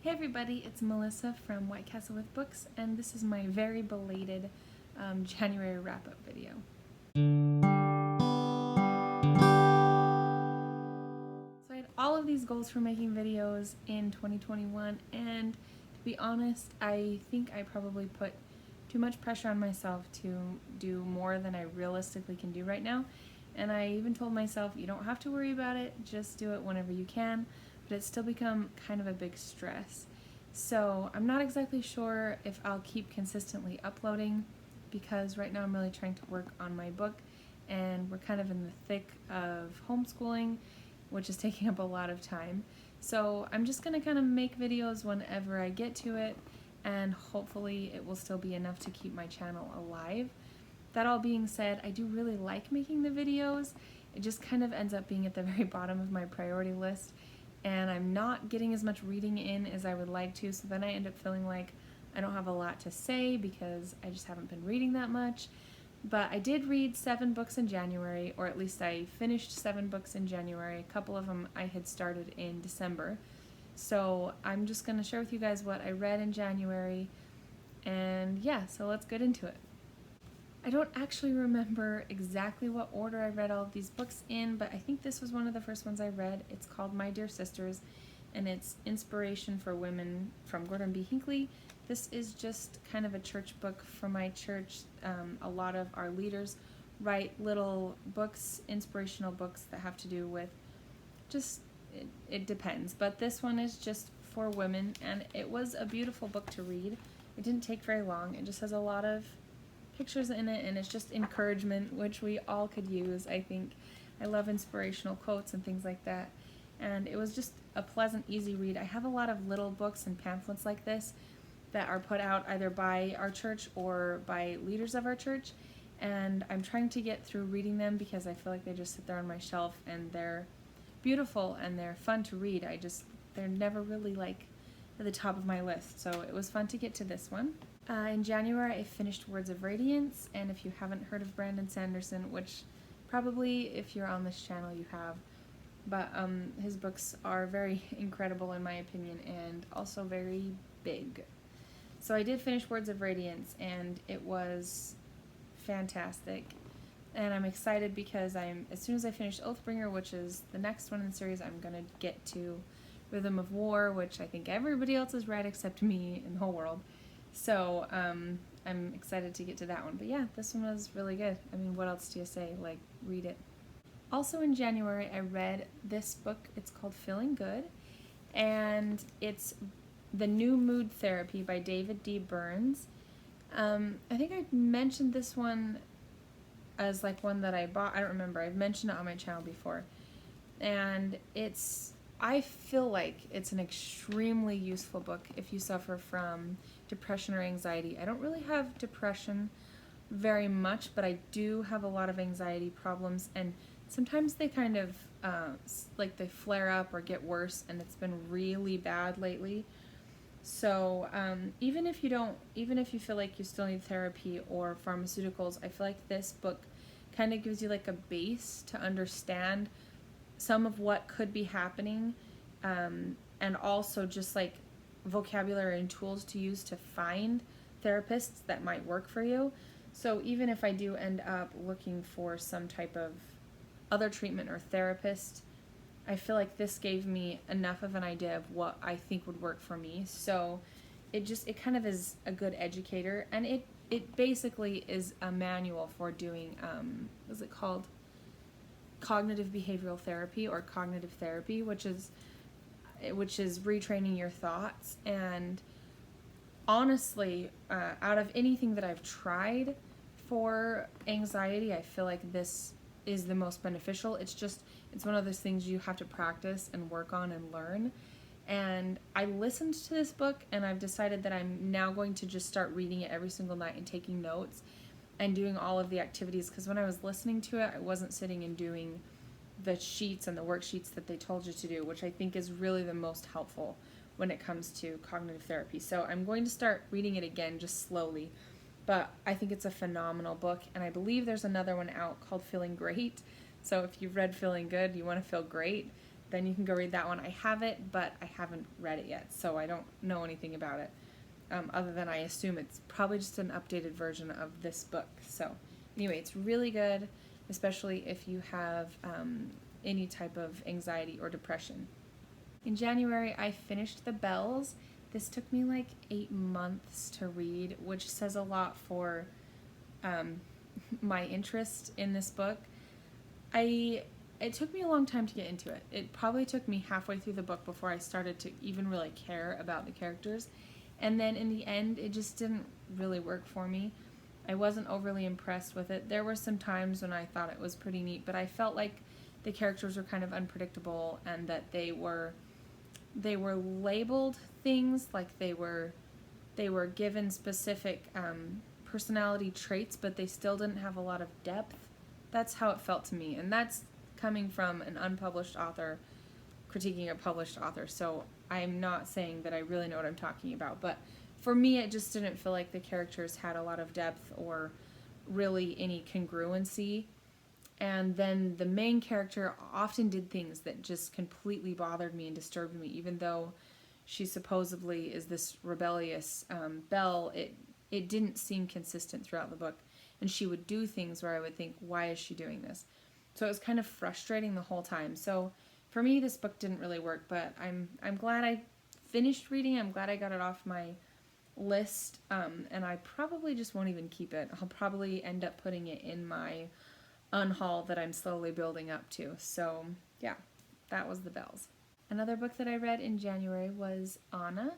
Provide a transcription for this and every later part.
Hey everybody, it's Melissa from White Castle with Books, and this is my very belated January wrap-up video. So I had all of these goals for making videos in 2021, and to be honest, I think I probably put too much pressure on myself to do more than I realistically can do right now. And I even told myself, you don't have to worry about it, just do it whenever you can. But it's still become kind of a big stress. So I'm not exactly sure if I'll keep consistently uploading, because right now I'm really trying to work on my book, and we're kind of in the thick of homeschooling, which is taking up a lot of time. So I'm just going to kind of make videos whenever I get to it, and hopefully it will still be enough to keep my channel alive. That all being said, I do really like making the videos. It just kind of ends up being at the very bottom of my priority list, and I'm not getting as much reading in as I would like to, so then I end up feeling like I don't have a lot to say because I just haven't been reading that much. But I did read 7 books in January, or at least I finished 7 books in January. A couple of them I had started in December. So I'm just going to share with you guys what I read in January, and yeah, so let's get into it. I don't actually remember exactly what order I read all of these books in, but I think this was one of the first ones I read. It's called My Dear Sisters, and it's Inspiration for Women from Gordon B. Hinckley. This is just kind of a church book for my church. A lot of our leaders write little books, inspirational books that have to do with just, it depends. But this one is just for women, and it was a beautiful book to read. It didn't take very long. It just has a lot of pictures in it, and it's just encouragement, which we all could use, I think. I love inspirational quotes and things like that, and it was just a pleasant, easy read. I have a lot of little books and pamphlets like this that are put out either by our church or by leaders of our church, and I'm trying to get through reading them because I feel like they just sit there on my shelf, and they're beautiful and they're fun to read. They're never really like at the top of my list, so it was fun to get to this one. In January, I finished Words of Radiance, and if you haven't heard of Brandon Sanderson, which probably if you're on this channel you have, but his books are very incredible in my opinion, and also very big. So I did finish Words of Radiance, and it was fantastic, and I'm excited because as soon as I finish Oathbringer, which is the next one in the series, I'm going to get to Rhythm of War, which I think everybody else has read except me in the whole world. So I'm excited to get to that one. But yeah, this one was really good. I mean, what else do you say? Like, read it. Also in January, I read this book. It's called Feeling Good, and it's The New Mood Therapy by David D. Burns. I think I mentioned this one as like one that I bought. I don't remember. I've mentioned it on my channel before. And I feel like it's an extremely useful book if you suffer from depression or anxiety. I don't really have depression very much, but I do have a lot of anxiety problems, and sometimes they kind of like they flare up or get worse, and it's been really bad lately. So even if you feel like you still need therapy or pharmaceuticals, I feel like this book kind of gives you like a base to understand some of what could be happening, and also just like vocabulary and tools to use to find therapists that might work for you. So even if I do end up looking for some type of other treatment or therapist, I feel like this gave me enough of an idea of what I think would work for me. So it kind of is a good educator, and it basically is a manual for doing what's it called? Cognitive behavioral therapy, or cognitive therapy, which is retraining your thoughts. And honestly, out of anything that I've tried for anxiety, I feel like this is the most beneficial. It's one of those things you have to practice and work on and learn. And I listened to this book, and I've decided that I'm now going to just start reading it every single night and taking notes and doing all of the activities, because when I was listening to it, I wasn't sitting and doing the sheets and the worksheets that they told you to do, which I think is really the most helpful when it comes to cognitive therapy. So I'm going to start reading it again, just slowly, but I think it's a phenomenal book, and I believe there's another one out called Feeling Great. So if you've read Feeling Good, you want to feel great, then you can go read that one. I have it, but I haven't read it yet, so I don't know anything about it, other than I assume it's probably just an updated version of this book. So anyway, it's really good, especially if you have any type of anxiety or depression. In January, I finished The Bells. This took me like 8 months to read, which says a lot for my interest in this book. It took me a long time to get into it. It probably took me halfway through the book before I started to even really care about the characters. And then in the end, it just didn't really work for me. I wasn't overly impressed with it. There were some times when I thought it was pretty neat, but I felt like the characters were kind of unpredictable, and that they were labeled things, like they were given specific personality traits, but they still didn't have a lot of depth. That's how it felt to me, and that's coming from an unpublished author critiquing a published author, so I'm not saying that I really know what I'm talking about, but for me it just didn't feel like the characters had a lot of depth or really any congruency. And then the main character often did things that just completely bothered me and disturbed me, even though she supposedly is this rebellious Belle. It didn't seem consistent throughout the book, and she would do things where I would think, why is she doing this? So it was kind of frustrating the whole time. So for me, this book didn't really work, but I'm glad I finished reading. I'm glad I got it off my list, and I probably just won't even keep it. I'll probably end up putting it in my unhaul that I'm slowly building up to. So yeah, that was The Bells. Another book that I read in January was Anna,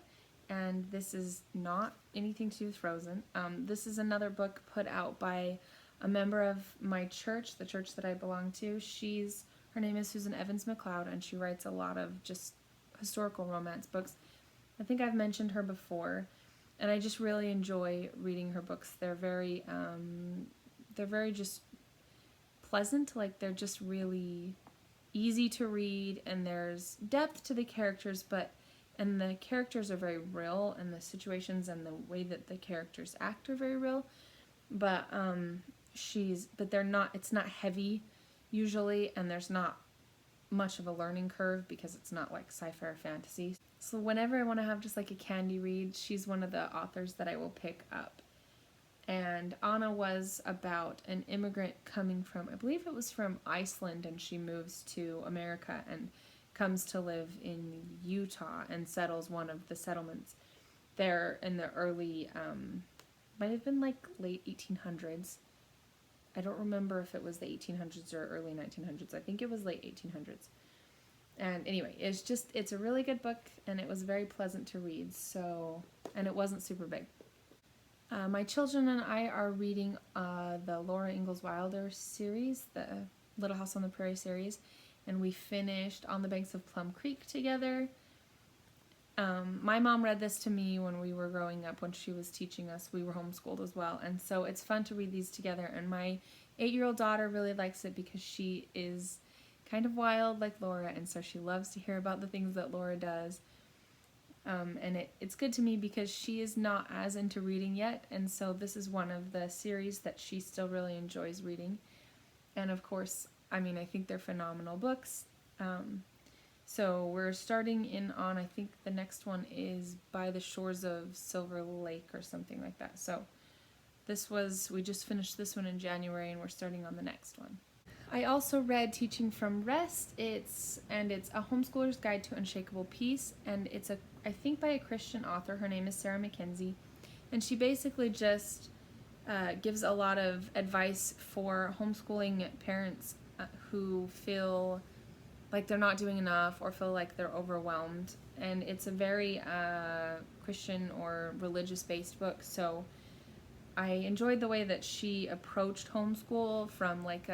and this is not anything to do with Frozen. This is another book put out by a member of my church, the church that I belong to. Her name is Susan Evans McLeod, and she writes a lot of just historical romance books. I think I've mentioned her before, and I just really enjoy reading her books. They're very just pleasant, like they're just really easy to read, and there's depth to the characters, and the characters are very real, and the situations and the way that the characters act are very real, but it's not heavy usually, and there's not much of a learning curve because it's not like sci-fi or fantasy. So whenever I want to have just like a candy read, she's one of the authors that I will pick up. And Anna was about an immigrant coming from, I believe it was from Iceland, and she moves to America and comes to live in Utah and settles one of the settlements there in the early, might have been like late 1800s. I don't remember if it was the 1800s or early 1900s. I think it was late 1800s. And anyway, it's a really good book, and it was very pleasant to read, and it wasn't super big. My children and I are reading the Laura Ingalls Wilder series, the Little House on the Prairie series, and we finished On the Banks of Plum Creek together. My mom read this to me when we were growing up, when she was teaching us. We were homeschooled as well, and so it's fun to read these together, and my 8-year-old daughter really likes it because she is kind of wild like Laura, and so she loves to hear about the things that Laura does. And it's good to me because she is not as into reading yet, and so this is one of the series that she still really enjoys reading. And of course, I think they're phenomenal books. So we're starting in on, I think the next one is By the Shores of Silver Lake or something like that. So we just finished this one in January, and we're starting on the next one. I also read Teaching from Rest. It's a homeschooler's guide to unshakable peace, and it's I think by a Christian author. Her name is Sarah Mackenzie, and she basically just gives a lot of advice for homeschooling parents who feel like they're not doing enough or feel like they're overwhelmed. And it's a very Christian or religious-based book, so I enjoyed the way that she approached homeschool from like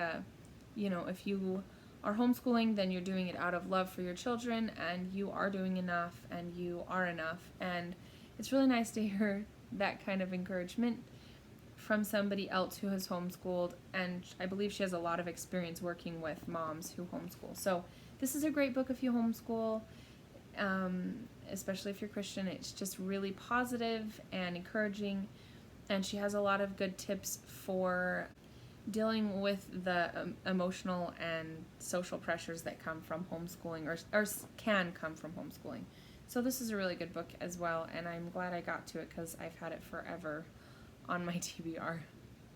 if you are homeschooling, then you're doing it out of love for your children, and you are doing enough, and you are enough. And it's really nice to hear that kind of encouragement from somebody else who has homeschooled, and I believe she has a lot of experience working with moms who homeschool. So this is a great book if you homeschool, especially if you're Christian. It's just really positive and encouraging, and she has a lot of good tips for dealing with the emotional and social pressures that come from homeschooling or can come from homeschooling. So this is a really good book as well, and I'm glad I got to it because I've had it forever on my TBR.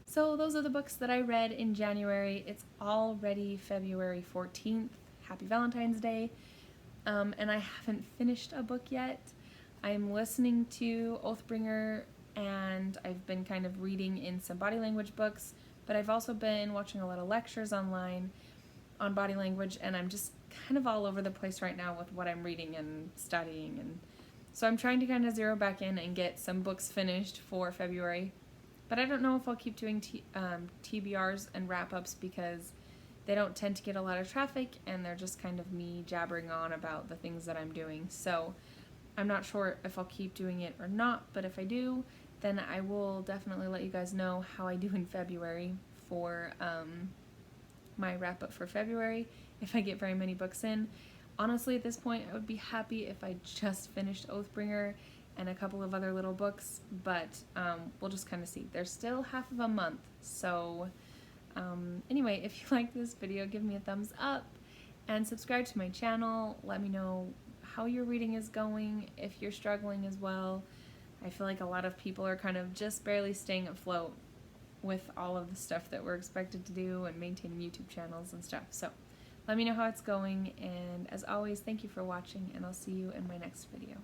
So those are the books that I read in January. It's already February 14th. Happy Valentine's Day. And I haven't finished a book yet. I'm listening to Oathbringer, and I've been kind of reading in some body language books, but I've also been watching a lot of lectures online on body language, and I'm just kind of all over the place right now with what I'm reading and studying. And so I'm trying to kind of zero back in and get some books finished for February. But I don't know if I'll keep doing TBRs and wrap-ups because they don't tend to get a lot of traffic, and they're just kind of me jabbering on about the things that I'm doing. So I'm not sure if I'll keep doing it or not, but if I do, then I will definitely let you guys know how I do in February for my wrap-up for February, if I get very many books in. Honestly, at this point, I would be happy if I just finished Oathbringer and a couple of other little books, but we'll just kind of see. There's still half of a month, so anyway, if you like this video, give me a thumbs up and subscribe to my channel. Let me know how your reading is going, if you're struggling as well. I feel like a lot of people are kind of just barely staying afloat with all of the stuff that we're expected to do and maintaining YouTube channels and stuff. So let me know how it's going, and as always, thank you for watching, and I'll see you in my next video.